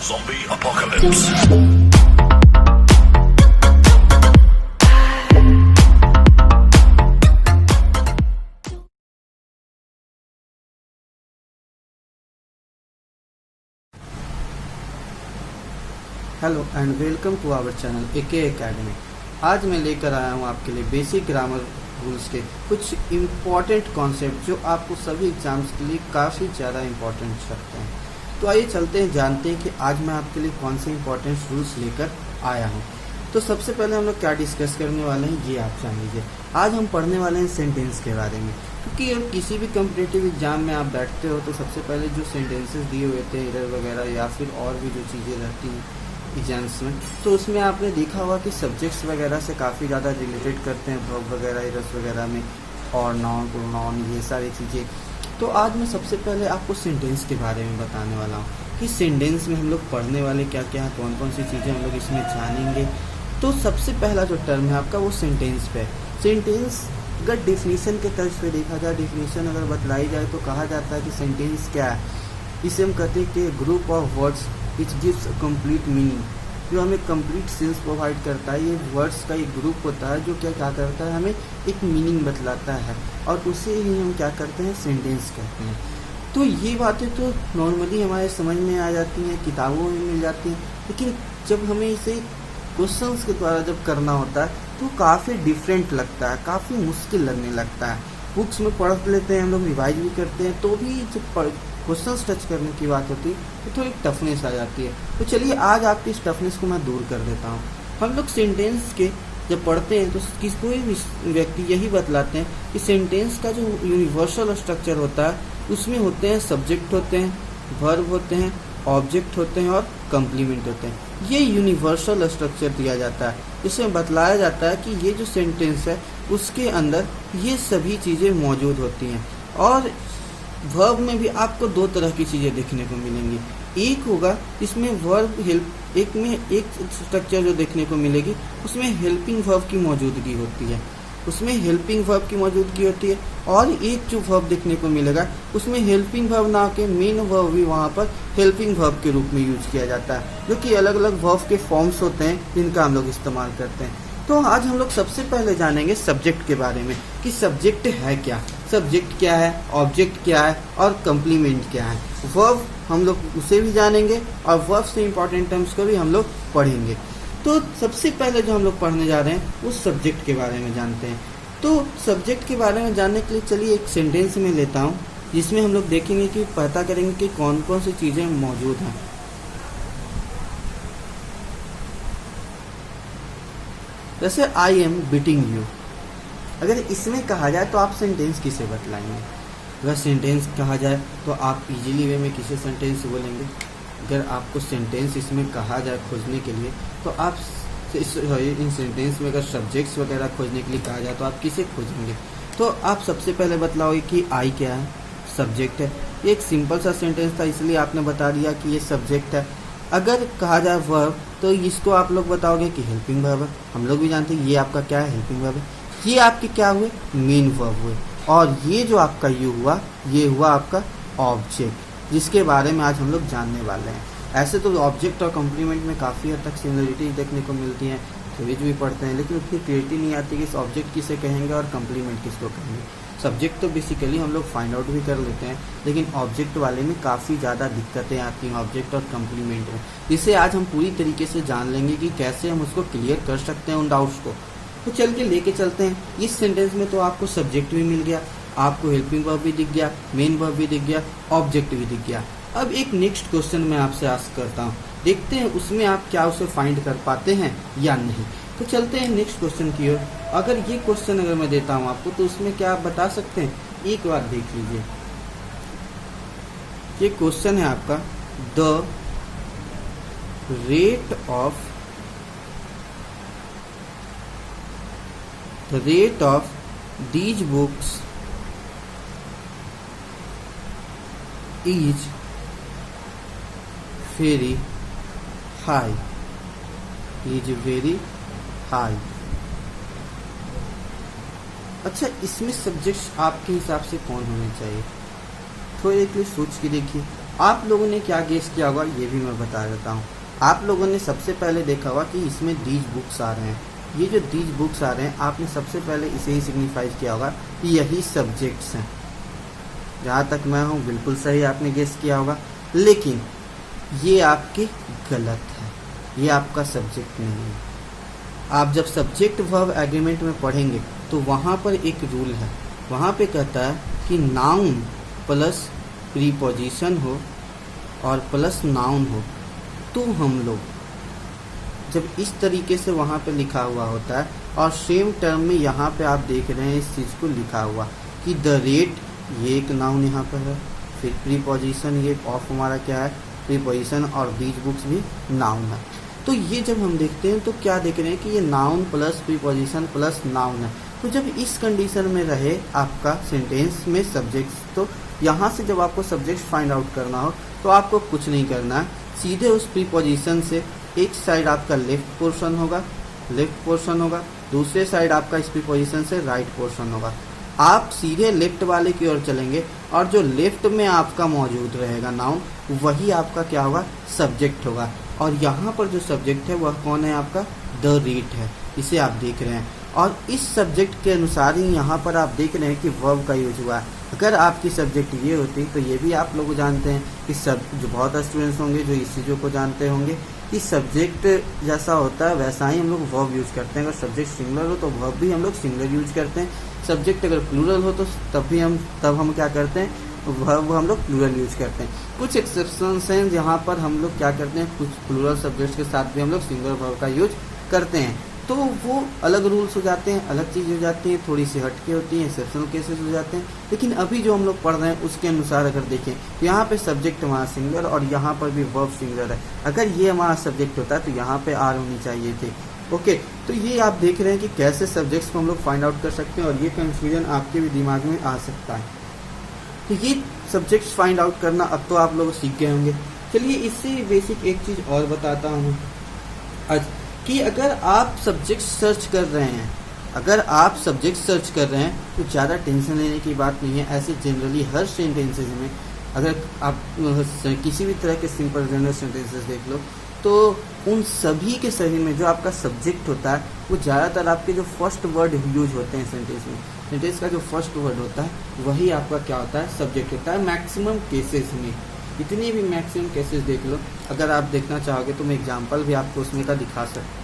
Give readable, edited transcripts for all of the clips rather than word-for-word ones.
Zombie apocalypse. Hello and welcome to our channel AK academy. आज मैं लेकर आया हूँ आपके लिए बेसिक ग्रामर रूल्स के कुछ इम्पॉर्टेंट कॉन्सेप्ट जो आपको सभी एग्जाम्स के लिए काफ़ी ज़्यादा इम्पॉर्टेंट लगते हैं। तो आइए चलते हैं, जानते हैं कि आज मैं आपके लिए कौन से इम्पॉर्टेंट रूल्स लेकर आया हूँ। तो सबसे पहले हम लोग क्या डिस्कस करने वाले हैं ये आप जान लीजिए। आज हम पढ़ने वाले हैं सेंटेंस के बारे में, क्योंकि किसी भी कम्पिटिटिव एग्जाम में आप बैठते हो तो सबसे पहले जो सेंटेंसेस दिए हुए थे एरर वगैरह या फिर और भी जो चीज़ें रहती हैं एग्जाम्स में, तो उसमें आपने देखा होगा कि सब्जेक्ट्स वगैरह से काफ़ी ज़्यादा रिलेटेड करते हैं वर्ब वगैरह एरर्स वगैरह में, और नाउन प्रोनाउन ये सारी चीज़ें। तो आज मैं सबसे पहले आपको सेंटेंस के बारे में बताने वाला हूँ कि सेंटेंस में हम लोग पढ़ने वाले क्या क्या है, कौन कौन सी चीज़ें हम लोग इसमें जानेंगे। तो सबसे पहला जो टर्म है आपका वो सेंटेंस पे है। सेंटेंस अगर डेफिनेशन के तर्ज पे देखा जाए, डेफिनेशन अगर बतलाई जाए तो कहा जाता है कि सेंटेंस क्या है। इसे हम कहते हैं कि group of words which gives a complete meaning, जो हमें कंप्लीट सेंस प्रोवाइड करता है। ये वर्ड्स का एक ग्रुप होता है जो क्या क्या करता है, हमें एक मीनिंग बतलाता है, और उसे ही हम क्या करते हैं, सेंटेंस कहते हैं। तो ये बातें तो नॉर्मली हमारे समझ में आ जाती हैं, किताबों में मिल जाती हैं, लेकिन जब हमें इसे क्वेश्चंस के द्वारा जब करना होता है तो काफ़ी डिफरेंट लगता है, काफ़ी मुश्किल लगने लगता है। बुक्स में पढ़ लेते हैं हम लोग, रिवाइज भी करते हैं, तो भी जब क्वेश्चंस टच करने की बात होती है तो थोड़ी टफनेस आ जाती है। तो चलिए आज आपकी इस टफनेस को मैं दूर कर देता हूँ। हम लोग सेंटेंस के जब पढ़ते हैं तो कोई भी व्यक्ति यही बतलाते हैं कि सेंटेंस का जो यूनिवर्सल स्ट्रक्चर होता है उसमें होते हैं सब्जेक्ट होते हैं, वर्ब होते हैं, ऑब्जेक्ट होते हैं और कंप्लीमेंट होते हैं। ये यूनिवर्सल स्ट्रक्चर दिया जाता है, जिसमें बतलाया जाता है कि ये जो सेंटेंस है उसके अंदर ये सभी चीज़ें मौजूद होती हैं। और वर्ब में भी आपको दो तरह की चीज़ें देखने को मिलेंगी। एक होगा इसमें वर्ब हेल्प, एक में एक स्ट्रक्चर जो देखने को मिलेगी उसमें हेल्पिंग वर्ब की मौजूदगी होती है, उसमें हेल्पिंग वर्ब की मौजूदगी होती है। और एक जो वर्ब देखने को मिलेगा उसमें हेल्पिंग वर्ब ना के मेन वर्ब भी वहाँ पर हेल्पिंग वर्ब के रूप में यूज किया जाता है, जो कि अलग अलग वर्ब के फॉर्म्स होते हैं जिनका हम लोग इस्तेमाल करते हैं। तो आज हम लोग सबसे पहले जानेंगे सब्जेक्ट के बारे में कि सब्जेक्ट है क्या, सब्जेक्ट क्या है, ऑब्जेक्ट क्या है और कंप्लीमेंट क्या है। वर्ब हम लोग उसे भी जानेंगे और वर्ब से इम्पॉर्टेंट टर्म्स को भी हम लोग पढ़ेंगे। तो सबसे पहले जो हम लोग पढ़ने जा रहे हैं वो सब्जेक्ट के बारे में जानते हैं। तो सब्जेक्ट के बारे में जानने के लिए चलिए एक सेंटेंस में लेता हूँ, जिसमें हम लोग देखेंगे कि पता करेंगे कि कौन कौन सी चीज़ें मौजूद हैं। जैसे आई एम बीटिंग यू, अगर इसमें कहा जाए तो आप सेंटेंस किसे बतलाएंगे? अगर सेंटेंस कहा जाए तो आप इजीली वे में किसे सेंटेंस बोलेंगे? अगर आपको सेंटेंस इसमें कहा जाए खोजने के लिए तो आप इन सेंटेंस में अगर सब्जेक्ट्स वगैरह खोजने के लिए कहा जाए तो आप किसे खोजेंगे? तो आप सबसे पहले बतलाओगे कि आई क्या है, सब्जेक्ट है। ये एक सिंपल सा सेंटेंस था, इसलिए आपने बता दिया कि ये सब्जेक्ट है। अगर कहा जाए वर्ब तो इसको आप लोग बताओगे कि हेल्पिंग वर्ब है। हम लोग भी जानते हैं ये आपका क्या है, हेल्पिंग वर्ब है। ये आपके क्या हुए, मेन वर्ब हुए। और ये जो आपका यू हुआ, ये हुआ आपका ऑब्जेक्ट, जिसके बारे में आज हम लोग जानने वाले हैं। ऐसे तो ऑब्जेक्ट और कॉम्प्लीमेंट में काफ़ी हद तक सिमिलरिटी देखने को मिलती है, थ्योरीज भी पढ़ते हैं, लेकिन उतनी क्लियरिटी नहीं आती कि इस ऑब्जेक्ट किसे कहेंगे और कॉम्प्लीमेंट किसको कहेंगे। सब्जेक्ट तो बेसिकली हम लोग फाइंड आउट भी कर लेते हैं, लेकिन ऑब्जेक्ट वाले में काफ़ी ज़्यादा दिक्कतें आती हैं ऑब्जेक्ट और कॉम्प्लीमेंट में, जिसे आज हम पूरी तरीके से जान लेंगे कि कैसे हम उसको क्लियर कर सकते हैं उन डाउट्स को। तो चल के लेके चलते हैं। इस सेंटेंस में तो आपको सब्जेक्ट भी मिल गया, आपको हेल्पिंग वर्ब भी दिख गया, मेन वर्ब भी दिख गया, ऑब्जेक्ट भी दिख गया। अब एक नेक्स्ट क्वेश्चन मैं आपसे आस्क करता हूँ, देखते हैं उसमें आप क्या उसे फाइंड कर पाते हैं या नहीं। तो चलते हैं नेक्स्ट क्वेश्चन की ओर। अगर ये क्वेश्चन अगर मैं देता हूँ आपको तो उसमें क्या आप बता सकते हैं? एक बार देख लीजिए, ये क्वेश्चन है आपका, the rate of these books is very high, is very high. अच्छा, इसमें सब्जेक्ट्स आपके हिसाब से कौन होने चाहिए? थोड़ी देर के लिए सोच के देखिए। आप लोगों ने क्या गेस किया होगा ये भी मैं बता देता हूँ। आप लोगों ने सबसे पहले देखा होगा कि इसमें दीज बुक्स आ रहे हैं। ये जो दीज बुक्स आ रहे हैं आपने सबसे पहले इसे ही सिग्निफाई किया होगा कि यही सब्जेक्ट्स हैं। जहाँ तक मैं हूँ बिल्कुल सही आपने गेस किया होगा, लेकिन ये आपकी गलत है। ये आपका सब्जेक्ट नहीं है। आप जब सब्जेक्ट वर्ब एग्रीमेंट में पढ़ेंगे तो वहाँ पर एक रूल है। वहाँ पे कहता है कि नाउन प्लस प्रीपोजिशन हो और प्लस नाउन हो तो हम लोग जब इस तरीके से वहाँ पे लिखा हुआ होता है और सेम टर्म में यहाँ पे आप देख रहे हैं इस चीज़ को लिखा हुआ कि द रेट, ये एक नाउन यहाँ पर है, फिर प्रीपोजिशन, ये ऑफ हमारा क्या है प्रीपोजिशन, और दीज बुक्स भी नाउन है। तो ये जब हम देखते हैं तो क्या देख रहे हैं कि ये noun plus preposition plus noun है। तो जब इस कंडीशन में रहे आपका सेंटेंस में सब्जेक्ट्स, तो यहाँ से जब आपको सब्जेक्ट फाइंड आउट करना हो तो आपको कुछ नहीं करना है, सीधे उस प्रीपोजिशन से एक साइड आपका लेफ्ट पोर्शन होगा, दूसरे साइड आपका इस प्रीपोजिशन से राइट पोर्शन होगा। आप सीधे लेफ्ट वाले की ओर चलेंगे और जो लेफ्ट में आपका मौजूद रहेगा नाउन, वही आपका क्या होगा सब्जेक्ट होगा। और यहाँ पर जो सब्जेक्ट है वह कौन है आपका द रेट है, इसे आप देख रहे हैं। और इस सब्जेक्ट के अनुसार ही यहाँ पर आप देख रहे हैं कि वर्ब का यूज हुआ है। अगर आपकी सब्जेक्ट ये होती तो ये भी आप लोग जानते हैं कि सब जो बहुत स्टूडेंट्स होंगे जो इस चीज़ों को जानते होंगे कि सब्जेक्ट जैसा होता है वैसा ही हम लोग वर्ब यूज करते हैं। अगर सब्जेक्ट सिंगुलर हो तो वर्ब भी हम लोग सिंगुलर यूज करते हैं। सब्जेक्ट अगर प्लूरल हो तो तब हम क्या करते हैं वर्ब हम लोग प्लूरल यूज करते हैं। कुछ एक्सेप्शंस हैं जहाँ पर हम लोग क्या करते हैं, कुछ प्लूरल सब्जेक्ट्स के साथ भी हम लोग सिंगुलर वर्ब का यूज करते हैं। तो वो अलग रूल्स हो जाते हैं, अलग चीज़ हो जाती है, थोड़ी सी हटके होती हैं, एक्सेप्शनल केसेस हो जाते हैं। लेकिन अभी जो हम लोग पढ़ रहे हैं उसके अनुसार अगर देखें तो यहाँ पे सब्जेक्ट हमारा सिंगुलर और यहाँ पर भी वर्ब सिंगुलर है। अगर ये हमारा सब्जेक्ट होता है तो यहाँ पे आर होनी चाहिए थी। ओके, तो ये आप देख रहे हैं कि कैसे सब्जेक्ट्स को हम लोग फाइंड आउट कर सकते हैं और ये कंफ्यूजन आपके भी दिमाग में आ सकता है। तो ये सब्जेक्ट्स फाइंड आउट करना अब तो आप लोग सीख गए होंगे। चलिए इससे बेसिक एक चीज़ और बताता हूँ आज कि अगर आप सब्जेक्ट सर्च कर रहे हैं तो ज़्यादा टेंशन लेने की बात नहीं है। ऐसे जनरली हर सेंटेंसेज में अगर आप किसी भी तरह के सिंपल जनरल सेंटेंसेस देख लो तो उन सभी के सभी में जो आपका सब्जेक्ट होता है वो ज़्यादातर आपके जो फर्स्ट वर्ड यूज होते हैं सेंटेंस में, सेंटेंस का जो फर्स्ट वर्ड होता है वही आपका क्या होता है सब्जेक्ट होता है। मैक्सिमम केसेस में, इतनी भी मैक्सिमम केसेस देख लो, अगर आप देखना चाहोगे तो मैं एग्जांपल भी आपको उसमें का दिखा सकता।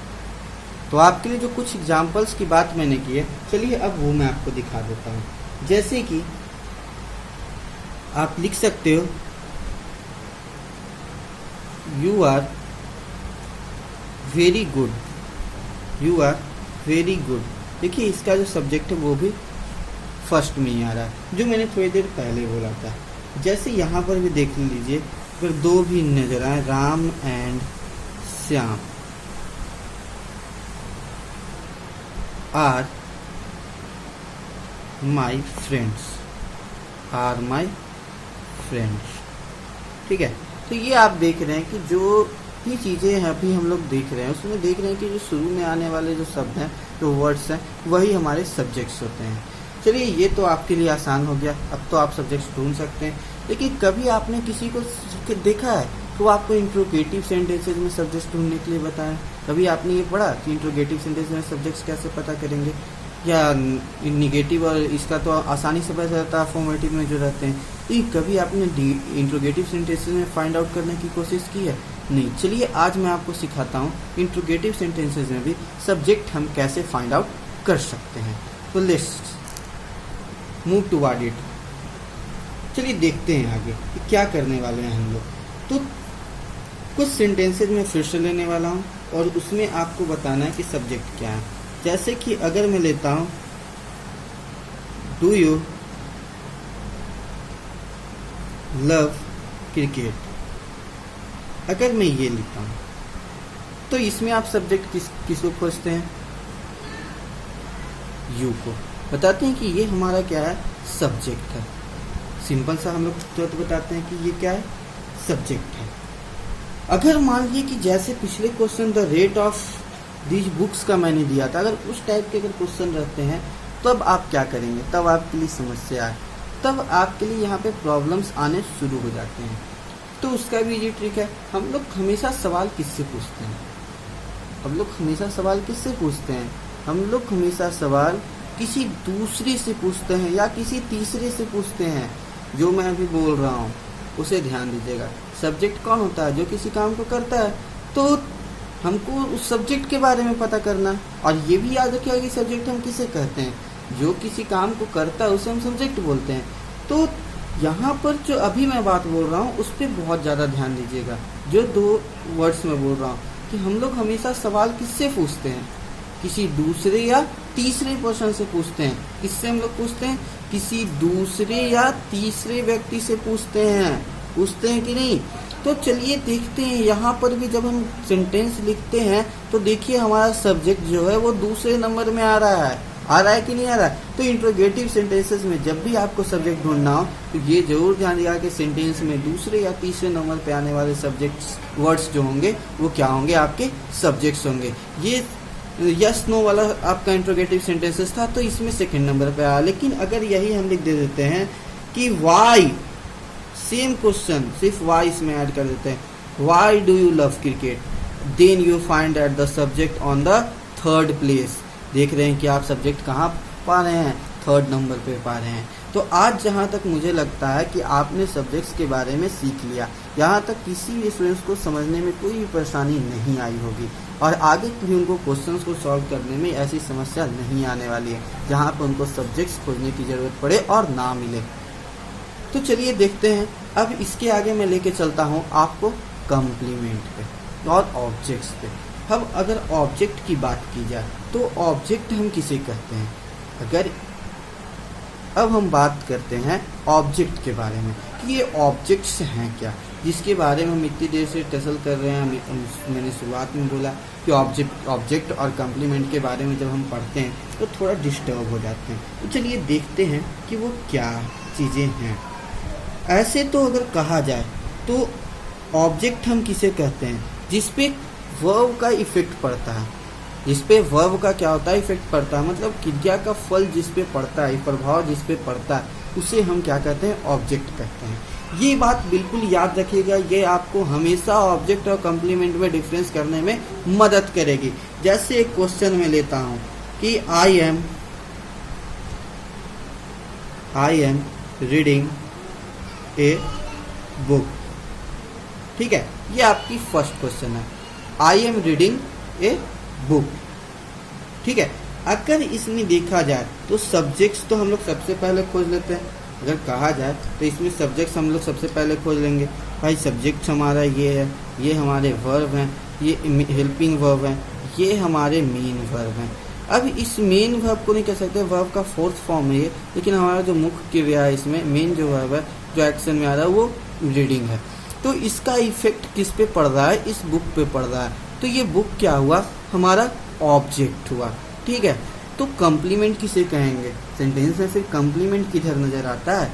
तो आपके लिए जो कुछ एग्जांपल्स की बात मैंने की है, चलिए अब वो मैं आपको दिखा देता हूँ। जैसे कि आप लिख सकते हो you are very good, you are very good. देखिए इसका जो सब्जेक्ट है वो भी फर्स्ट में ही आ रहा है, जो मैंने थोड़ी देर पहले बोला था। जैसे यहाँ पर भी देख लीजिए, फिर दो भी नजर आए, Ram and Shyam are my friends, are my friends. ठीक है, तो ये आप देख रहे हैं कि जो भी चीज़ें अभी हम लोग देख रहे हैं उसमें देख रहे हैं कि जो शुरू में आने वाले जो शब्द हैं, जो वर्ड्स हैं, वही हमारे सब्जेक्ट्स होते हैं। चलिए ये तो आपके लिए आसान हो गया, अब तो आप सब्जेक्ट्स ढूंढ सकते हैं। लेकिन कभी आपने किसी को देखा है तो आपको इंट्रोगेटिव सेंटेंसेज में सब्जेक्ट्स ढूंढने के लिए बताएं? कभी आपने ये पढ़ा कि इंट्रोगेटिव सेंटेंस में सब्जेक्ट्स कैसे पता करेंगे? या निगेटिव और इसका तो आसानी से पता चलता है फॉर्मेटिव में जो रहते हैं। तो कभी आपने इंट्रोगेटिव सेंटेंसेज में फाइंड आउट करने की कोशिश की है? नहीं। चलिए आज मैं आपको सिखाता हूँ इंट्रोगेटिव सेंटेंसेज में भी सब्जेक्ट हम कैसे फाइंड आउट कर सकते हैं। तो लेट्स मूव टुवर्ड इट। चलिए देखते हैं आगे कि क्या करने वाले हैं हम लोग। तो कुछ सेंटेंसेज में फिर से लेने वाला हूँ और उसमें आपको बताना है कि सब्जेक्ट क्या है। जैसे कि अगर मैं लेता हूँ डू यू लव क्रिकेट, अगर मैं ये लिखता हूँ तो इसमें आप सब्जेक्ट किसको खोजते हैं? यू को। बताते हैं कि ये हमारा क्या है सब्जेक्ट है। सिंपल सा हम लोग तुरंत बताते हैं कि ये क्या है सब्जेक्ट है। अगर मान लीजिए कि जैसे पिछले question the rate of these books का मैंने दिया था, अगर उस टाइप के अगर क्वेश्चन रहते हैं तब आप क्या करेंगे? तब आपके लिए समस्या है, तब आपके लिए यहाँ पे प्रॉब्लम्स आने शुरू हो जाते हैं। तो उसका भी ये ट्रिक है। हम लोग हमेशा सवाल किससे पूछते हैं? हम लोग हमेशा सवाल किससे पूछते हैं? हम लोग हमेशा सवाल किसी दूसरे से पूछते हैं या किसी तीसरे से पूछते हैं। जो मैं अभी बोल रहा हूँ उसे ध्यान दीजिएगा। सब्जेक्ट कौन होता है? जो किसी काम को करता है। तो हमको उस सब्जेक्ट के बारे में पता करना, और ये भी याद रखिएगा कि सब्जेक्ट हम किसे कहते हैं। जो किसी काम को करता है उसे हम सब्जेक्ट बोलते हैं। तो यहाँ पर जो अभी मैं बात बोल रहा हूँ उस पर बहुत ज़्यादा ध्यान दीजिएगा। जो 2 वर्ड्स में बोल रहा हूँ कि हम लोग हमेशा सवाल किससे पूछते हैं? किसी दूसरे या तीसरे पर्सन से पूछते हैं। किससे हम लोग पूछते हैं? किसी दूसरे या तीसरे व्यक्ति से पूछते हैं कि नहीं? तो चलिए देखते हैं। यहाँ पर भी जब हम सेंटेंस लिखते हैं तो देखिए हमारा सब्जेक्ट जो है वो दूसरे नंबर में आ रहा है कि नहीं आ रहा है? तो इंट्रोगेटिव सेंटेंसेस में जब भी आपको सब्जेक्ट ढूंढना हो तो ये जरूर ध्यान दिया कि सेंटेंस में दूसरे या तीसरे नंबर पे आने वाले सब्जेक्ट्स वर्ड्स जो होंगे वो क्या होंगे? आपके सब्जेक्ट्स होंगे। ये यस नो वाला आपका इंट्रोगेटिव सेंटेंसेस था तो इसमें सेकंड नंबर पे आया। लेकिन अगर यही हम लिख दे देते हैं कि वाई, सेम क्वेश्चन सिर्फ वाई इसमें ऐड कर देते हैं, why do you love cricket, then you find that the subject on the 3rd place. देख रहे हैं कि आप सब्जेक्ट कहाँ पा रहे हैं? 3rd नंबर पे पा रहे हैं। तो आज जहाँ तक मुझे लगता है कि आपने सब्जेक्ट्स के बारे में सीख लिया। यहाँ तक किसी भी स्टूडेंट्स को समझने में कोई भी परेशानी नहीं आई होगी और आगे भी उनको क्वेश्चंस को सॉल्व करने में ऐसी समस्या नहीं आने वाली है जहाँ पर उनको सब्जेक्ट्स खोजने की ज़रूरत पड़े और ना मिले। तो चलिए देखते हैं। अब इसके आगे मैं लेके चलता हूँ आपको कॉम्प्लीमेंट पे और ऑब्जेक्ट्स पे। अब अगर ऑब्जेक्ट की बात की जाए तो ऑब्जेक्ट हम किसे कहते हैं? अब हम बात करते हैं ऑब्जेक्ट के बारे में कि ये ऑब्जेक्ट्स हैं क्या, जिसके बारे में हम इतनी देर से टसल कर रहे हैं। मैंने शुरुआत में बोला कि ऑब्जेक्ट और कॉम्प्लीमेंट के बारे में जब हम पढ़ते हैं तो थोड़ा डिस्टर्ब हो जाते हैं। तो चलिए देखते हैं कि वो क्या चीज़ें हैं। ऐसे तो अगर कहा जाए तो ऑब्जेक्ट हम किसे कहते हैं? जिसपे वर्ब का इफेक्ट पड़ता है। जिसपे वर्ब का क्या होता है? इफेक्ट पड़ता है। मतलब क्रिया का फल जिसपे पड़ता है, प्रभाव जिसपे पड़ता है, उसे हम क्या कहते हैं? ऑब्जेक्ट कहते हैं। ये बात बिल्कुल याद रखिएगा। ये आपको हमेशा ऑब्जेक्ट और कॉम्प्लीमेंट में डिफरेंस करने में मदद करेगी। जैसे एक क्वेश्चन में लेता हूँ कि I am reading a book. ठीक है, ये आपकी फर्स्ट क्वेश्चन है। I am reading a book. ठीक है, अगर इसमें देखा जाए तो सब्जेक्ट्स तो हम लोग सबसे पहले खोज लेते हैं। अगर कहा जाए तो इसमें सब्जेक्ट्स हम लोग सबसे पहले खोज लेंगे। भाई सब्जेक्ट हमारा ये है, ये हमारे वर्ब हैं, ये हेल्पिंग वर्ब हैं, ये हमारे मेन वर्ब हैं। अब इस मेन वर्ब को नहीं कह सकते, वर्ब का 4th फॉर्म है ये, लेकिन हमारा जो मुख्य क्रिया है इसमें मेन जो वर्ब है जो एक्शन में आ रहा है वो रीडिंग है। तो इसका इफेक्ट किस पे पड़ रहा है? इस बुक पे पड़ रहा है। तो ये बुक क्या हुआ? हमारा ऑब्जेक्ट हुआ। ठीक है, तो कॉम्प्लीमेंट किसे कहेंगे? सेंटेंस में फिर कॉम्प्लीमेंट किधर नजर आता है?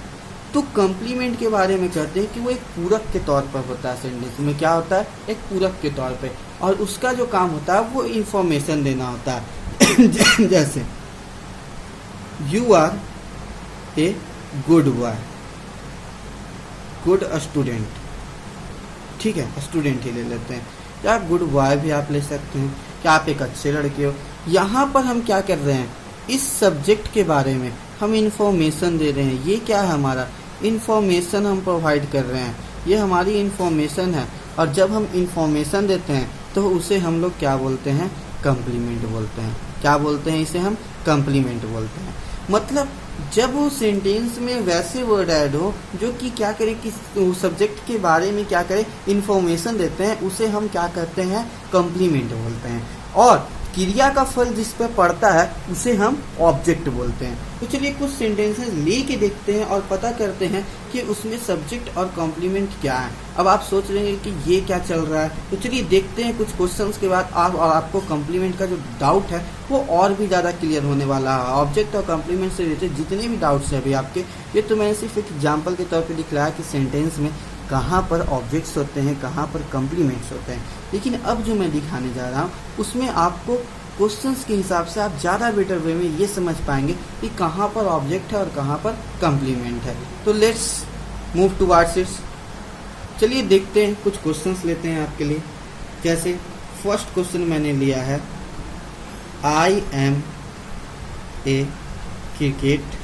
तो कॉम्प्लीमेंट के बारे में कहते हैं कि वो एक पूरक के तौर पर होता है। सेंटेंस में क्या होता है? एक पूरक के तौर पे, और उसका जो काम होता है वो इंफॉर्मेशन देना होता है। जैसे you are a good boy, good student. ठीक है, स्टूडेंट ही ले लेते हैं, या गुड बॉय भी आप ले सकते हैं कि आप एक अच्छे लड़के हो। यहाँ पर हम क्या कर रहे हैं? इस सब्जेक्ट के बारे में हम इंफॉर्मेशन दे रहे हैं। ये क्या है? हमारा इंफॉर्मेशन हम प्रोवाइड कर रहे हैं। ये हमारी इंफॉर्मेशन है, और जब हम इंफॉर्मेशन देते हैं तो उसे हम लोग क्या बोलते हैं? कॉम्प्लीमेंट बोलते हैं। क्या बोलते हैं? इसे हम कॉम्प्लीमेंट बोलते हैं। मतलब जब वो सेंटेंस में वैसे वर्ड ऐड हो जो कि क्या करें, किस सब्जेक्ट के बारे में क्या करें, इंफॉर्मेशन देते हैं, उसे हम क्या कहते हैं? कॉम्प्लीमेंट बोलते हैं। और क्रिया का फल जिस पर पड़ता है उसे हम ऑब्जेक्ट बोलते हैं। तो चलिए कुछ सेंटेंसेस लेके देखते हैं और पता करते हैं कि उसमें सब्जेक्ट और कॉम्प्लीमेंट क्या है। अब आप सोच रहे हैं कि ये क्या चल रहा है, तो चलिए देखते हैं कुछ क्वेश्चंस के बाद आपको कॉम्प्लीमेंट का जो डाउट है वो और भी ज़्यादा क्लियर होने वाला है। ऑब्जेक्ट और कॉम्प्लीमेंट से रिलेटेड जितने भी डाउट्स हैं अभी आपके, ये तो मैंने सिर्फ एक एग्जाम्पल के तौर पर दिखलाया कि सेंटेंस में कहाँ पर ऑब्जेक्ट्स होते हैं, कहाँ पर कॉम्प्लीमेंट्स होते हैं। लेकिन अब जो मैं दिखाने जा रहा हूँ उसमें आपको क्वेश्चंस के हिसाब से आप ज़्यादा बेटर वे में ये समझ पाएंगे कि कहाँ पर ऑब्जेक्ट है और कहाँ पर कॉम्प्लीमेंट है। तो लेट्स मूव टुवर्ड्स इट। चलिए देखते हैं, कुछ क्वेश्चंस लेते हैं आपके लिए। जैसे फर्स्ट क्वेश्चन मैंने लिया है, I am a cricket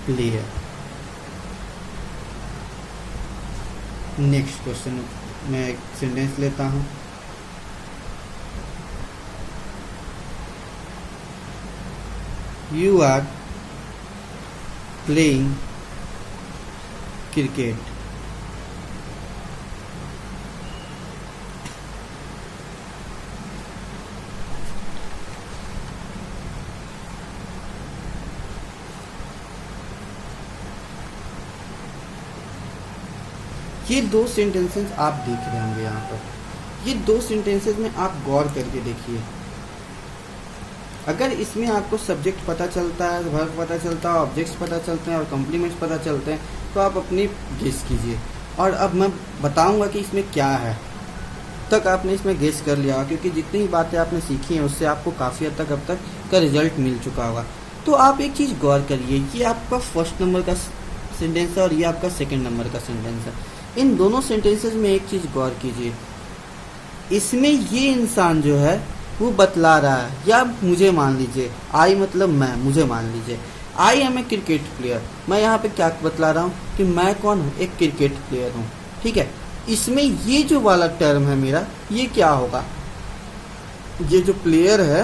player. Next question मैं एक सेंटेंस लेता हूं, यू आर प्लेइंग क्रिकेट। ये दो सेंटेंसेस आप देख रहे होंगे यहाँ पर। ये दो सेंटेंसेस में आप गौर करके देखिए। अगर इसमें आपको सब्जेक्ट पता चलता है, वर्ब पता चलता है, ऑब्जेक्ट्स पता चलते हैं और कॉम्प्लीमेंट्स पता चलते हैं, तो आप अपनी गेस कीजिए। और अब मैं बताऊंगा कि इसमें क्या है, तक आपने इसमें गेस कर लिया होगा, क्योंकि जितनी भी बातें आपने सीखी हैं उससे आपको काफ़ी हद तक अब तक का रिजल्ट मिल चुका होगा। तो आप एक चीज़ गौर करिए, ये आपका फर्स्ट नंबर का सेंटेंस है और ये आपका सेकेंड नंबर का सेंटेंस है। इन दोनों सेंटेंसेस में एक चीज़ गौर कीजिए, इसमें ये इंसान जो है वो बतला रहा है, या मुझे मान लीजिए, आई मतलब मैं, मुझे मान लीजिए I am a cricket player. मैं यहाँ पे क्या बतला रहा हूँ कि मैं कौन हूँ, एक क्रिकेट प्लेयर हूँ। ठीक है, इसमें ये जो वाला टर्म है मेरा, ये क्या होगा, ये जो प्लेयर है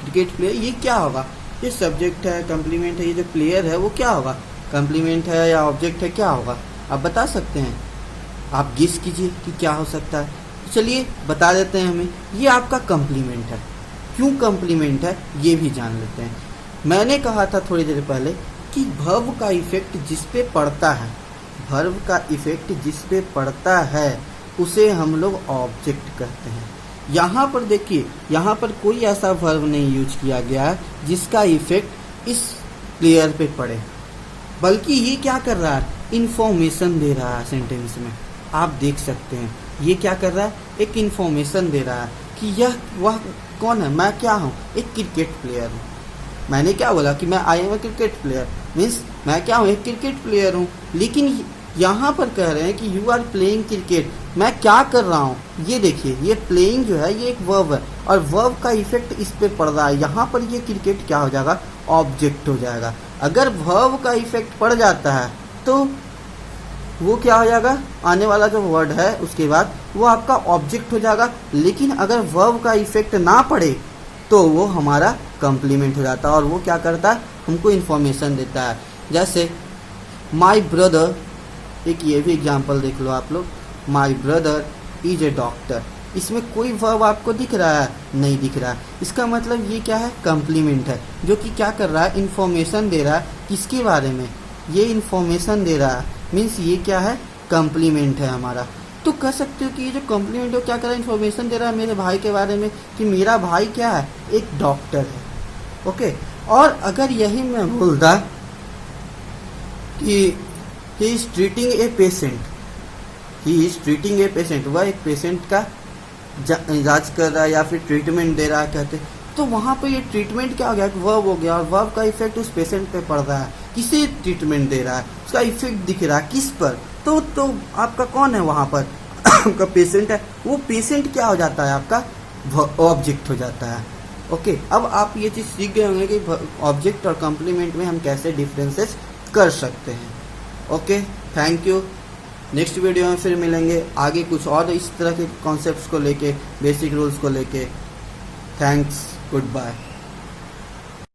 क्रिकेट प्लेयर, ये क्या होगा, ये सब्जेक्ट है, कम्प्लीमेंट है, ये जो प्लेयर है वो क्या होगा, कम्प्लीमेंट है या ऑब्जेक्ट है, क्या होगा आप बता सकते हैं? आप गेस कीजिए कि क्या हो सकता है। चलिए बता देते हैं हमें, ये आपका कम्प्लीमेंट है। क्यों कम्प्लीमेंट है ये भी जान लेते हैं। मैंने कहा था थोड़ी देर पहले कि वर्ब का इफेक्ट जिस पे पड़ता है, वर्ब का इफेक्ट जिस पे पड़ता है उसे हम लोग ऑब्जेक्ट कहते हैं। यहाँ पर देखिए, यहाँ पर कोई ऐसा वर्ब नहीं यूज किया गया है जिसका इफेक्ट इस प्लेयर पे पड़े, बल्कि ये क्या कर रहा है, इंफॉर्मेशन दे रहा है सेंटेंस में। आप देख सकते हैं ये क्या कर रहा है, एक इंफॉर्मेशन दे रहा है कि यह वह कौन है, मैं क्या हूँ, एक क्रिकेट प्लेयर हूँ। मैंने क्या बोला कि मैं I am a cricket player, means मैं क्या हूँ, एक क्रिकेट प्लेयर हूँ। लेकिन यहाँ पर कह रहे हैं कि यू आर प्लेइंग क्रिकेट, मैं क्या कर रहा हूँ, ये देखिए, ये प्लेइंग जो है ये एक वर्ब है और वर्ब का इफेक्ट इस पे पड़ रहा है। यहाँ पर ये क्रिकेट क्या हो जाएगा, ऑब्जेक्ट हो जाएगा। अगर वर्ब का इफेक्ट पड़ जाता है तो वो क्या हो जाएगा, आने वाला जो वर्ड है उसके बाद वो आपका ऑब्जेक्ट हो जाएगा। लेकिन अगर वर्ब का इफेक्ट ना पड़े तो वो हमारा कम्प्लीमेंट हो जाता है और वो क्या करता है, हमको इन्फॉर्मेशन देता है। जैसे माई ब्रदर, एक ये भी एग्जांपल देख लो आप लोग, my brother is a doctor. इसमें कोई वर्ब आपको दिख रहा है, नहीं दिख रहा है। इसका मतलब ये क्या है, कम्प्लीमेंट है, जो कि क्या कर रहा है, इन्फॉर्मेशन दे रहा है। किसके बारे में, ये इन्फॉर्मेशन दे रहा है, मीन्स ये क्या है, कम्प्लीमेंट है हमारा। तो कह सकते हो कि ये जो कम्प्लीमेंट है क्या कर रहा है, इन्फॉर्मेशन दे रहा है मेरे भाई के बारे में कि मेरा भाई क्या है, एक डॉक्टर है। ओके, और अगर यही मैं बोलता कि he is treating a patient, he is treating a patient, वह एक पेशेंट का इलाज कर रहा है या फिर ट्रीटमेंट दे रहा है कहते, तो वहाँ पे ये ट्रीटमेंट क्या हो गया, वर्ब हो गया और वर्ब का इफेक्ट उस पेशेंट पे पड़ रहा है। किसे ट्रीटमेंट दे रहा है, उसका इफेक्ट दिख रहा है किस पर, तो आपका कौन है वहाँ पर आपका पेशेंट है। वो पेशेंट क्या हो जाता है, आपका ऑब्जेक्ट हो जाता है। ओके, अब आप ये चीज़ सीख गए होंगे कि ऑब्जेक्ट और कॉम्प्लीमेंट में हम कैसे डिफरेंसेस कर सकते हैं। Okay, thank you. Next video में फिर मिलेंगे आगे कुछ और इस तरह के कॉन्सेप्ट्स को लेके, बेसिक रूल्स को लेके। Thanks, good bye.